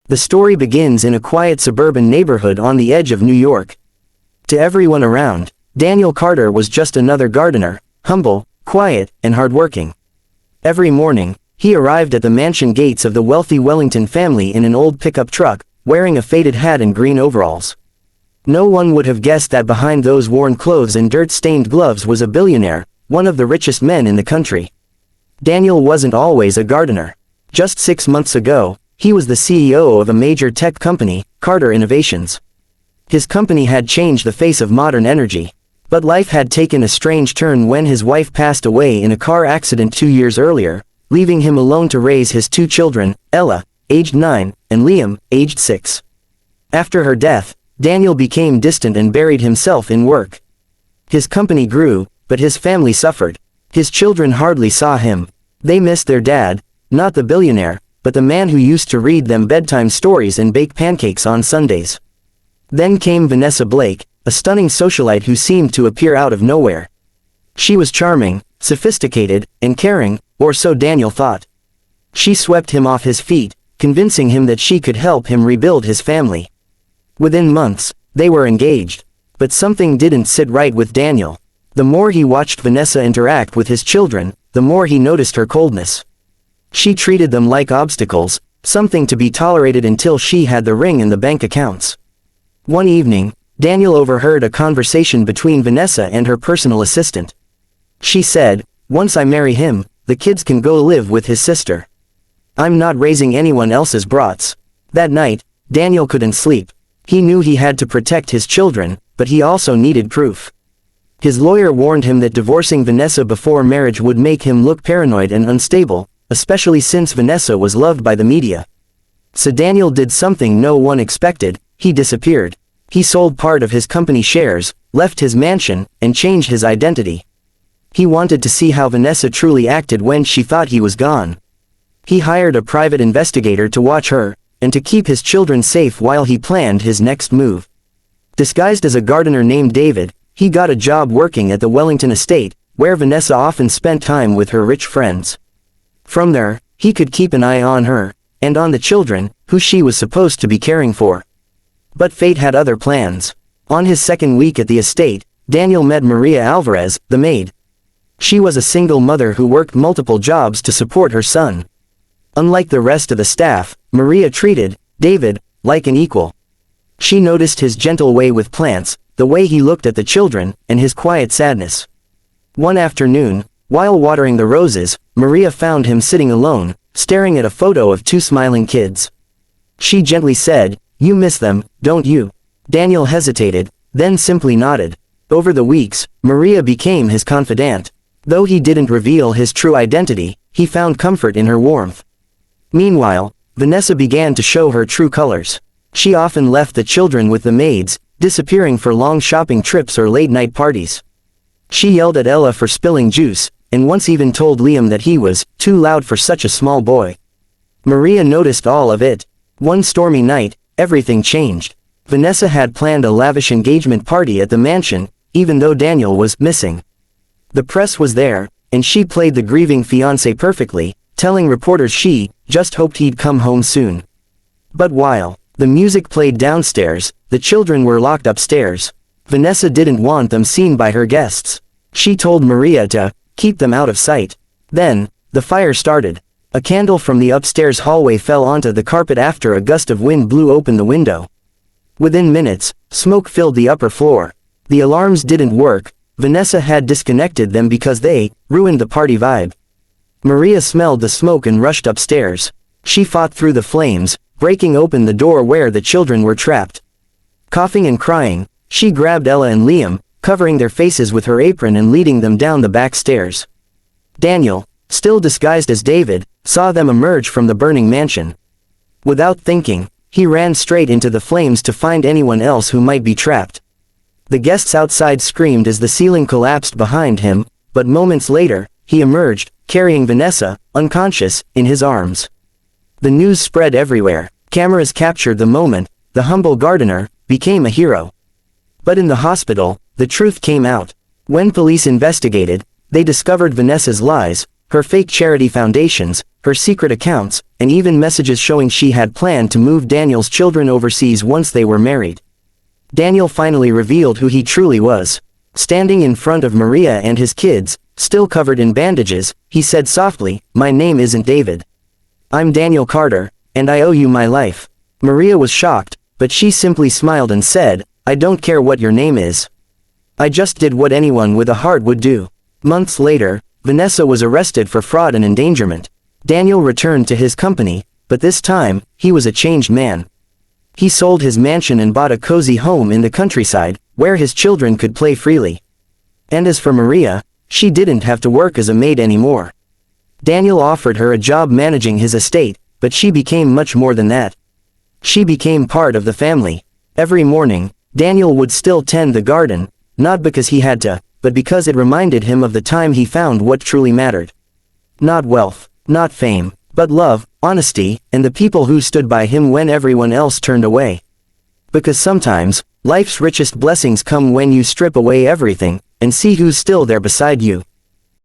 The story begins in a quiet suburban neighborhood on the edge of New York. To everyone around, Daniel Carter was just another gardener, humble, quiet, and hardworking. Every morning, he arrived at the mansion gates of the wealthy Wellington family in an old pickup truck, wearing a faded hat and green overalls. No one would have guessed that behind those worn clothes and dirt-stained gloves was a billionaire, one of the richest men in the country. Daniel wasn't always a gardener. Just 6 months ago, he was the CEO of a major tech company, Carter Innovations. His company had changed the face of modern energy. But life had taken a strange turn when his wife passed away in a car accident 2 years earlier, leaving him alone to raise his 2 children, Ella, aged 9, and Liam, aged 6. After her death, Daniel became distant and buried himself in work. His company grew, but his family suffered. His children hardly saw him. They missed their dad, not the billionaire, but the man who used to read them bedtime stories and bake pancakes on Sundays. Then came Vanessa Blake, a stunning socialite who seemed to appear out of nowhere. She was charming, sophisticated, and caring, or so Daniel thought. She swept him off his feet, convincing him that she could help him rebuild his family. Within months, they were engaged. But something didn't sit right with Daniel. The more he watched Vanessa interact with his children, the more he noticed her coldness. She treated them like obstacles, something to be tolerated until she had the ring in the bank accounts. One evening, Daniel overheard a conversation between Vanessa and her personal assistant. She said, "Once I marry him, the kids can go live with his sister. I'm not raising anyone else's brats." That night, Daniel couldn't sleep. He knew he had to protect his children, but he also needed proof. His lawyer warned him that divorcing Vanessa before marriage would make him look paranoid and unstable, especially since Vanessa was loved by the media. So Daniel did something no one expected. He disappeared. He sold part of his company shares, left his mansion, and changed his identity. He wanted to see how Vanessa truly acted when she thought he was gone. He hired a private investigator to watch her, and to keep his children safe while he planned his next move. Disguised as a gardener named David, he got a job working at the Wellington estate, where Vanessa often spent time with her rich friends. From there, he could keep an eye on her, and on the children, who she was supposed to be caring for. But fate had other plans. On his second week at the estate, Daniel met Maria Alvarez, the maid. She was a single mother who worked multiple jobs to support her son. Unlike the rest of the staff, Maria treated David like an equal. She noticed his gentle way with plants, the way he looked at the children, and his quiet sadness. One afternoon, while watering the roses, Maria found him sitting alone, staring at a photo of 2 smiling kids. She gently said, "You miss them, don't you?" Daniel hesitated, then simply nodded. Over the weeks, Maria became his confidant. Though he didn't reveal his true identity, he found comfort in her warmth. Meanwhile, Vanessa began to show her true colors. She often left the children with the maids, disappearing for long shopping trips or late-night parties. She yelled at Ella for spilling juice, and once even told Liam that he was too loud for such a small boy. Maria noticed all of it. One stormy night, everything changed. Vanessa had planned a lavish engagement party at the mansion, even though Daniel was missing. The press was there, and she played the grieving fiancé perfectly, telling reporters she just hoped he'd come home soon. But while the music played downstairs, the children were locked upstairs. Vanessa didn't want them seen by her guests. She told Maria to keep them out of sight. Then, the fire started. A candle from the upstairs hallway fell onto the carpet after a gust of wind blew open the window. Within minutes, smoke filled the upper floor. The alarms didn't work. Vanessa had disconnected them because they ruined the party vibe. Maria smelled the smoke and rushed upstairs. She fought through the flames, breaking open the door where the children were trapped. Coughing and crying, she grabbed Ella and Liam, covering their faces with her apron and leading them down the back stairs. Daniel, still disguised as David, saw them emerge from the burning mansion. Without thinking, he ran straight into the flames to find anyone else who might be trapped. The guests outside screamed as the ceiling collapsed behind him, but moments later, he emerged, carrying Vanessa, unconscious, in his arms. The news spread everywhere. Cameras captured the moment. The humble gardener became a hero. But in the hospital, the truth came out. When police investigated, they discovered Vanessa's lies, her fake charity foundations, her secret accounts, and even messages showing she had planned to move Daniel's children overseas once they were married. Daniel finally revealed who he truly was. Standing in front of Maria and his kids, still covered in bandages, he said softly, "My name isn't David. I'm Daniel Carter, and I owe you my life." Maria was shocked, but she simply smiled and said, "I don't care what your name is. I just did what anyone with a heart would do." Months later, Vanessa was arrested for fraud and endangerment. Daniel returned to his company, but this time, he was a changed man. He sold his mansion and bought a cozy home in the countryside, where his children could play freely. And as for Maria, she didn't have to work as a maid anymore. Daniel offered her a job managing his estate, but she became much more than that. She became part of the family. Every morning, Daniel would still tend the garden, not because he had to, but because it reminded him of the time he found what truly mattered. Not wealth, not fame, but love, honesty, and the people who stood by him when everyone else turned away. Because sometimes, life's richest blessings come when you strip away everything, and see who's still there beside you.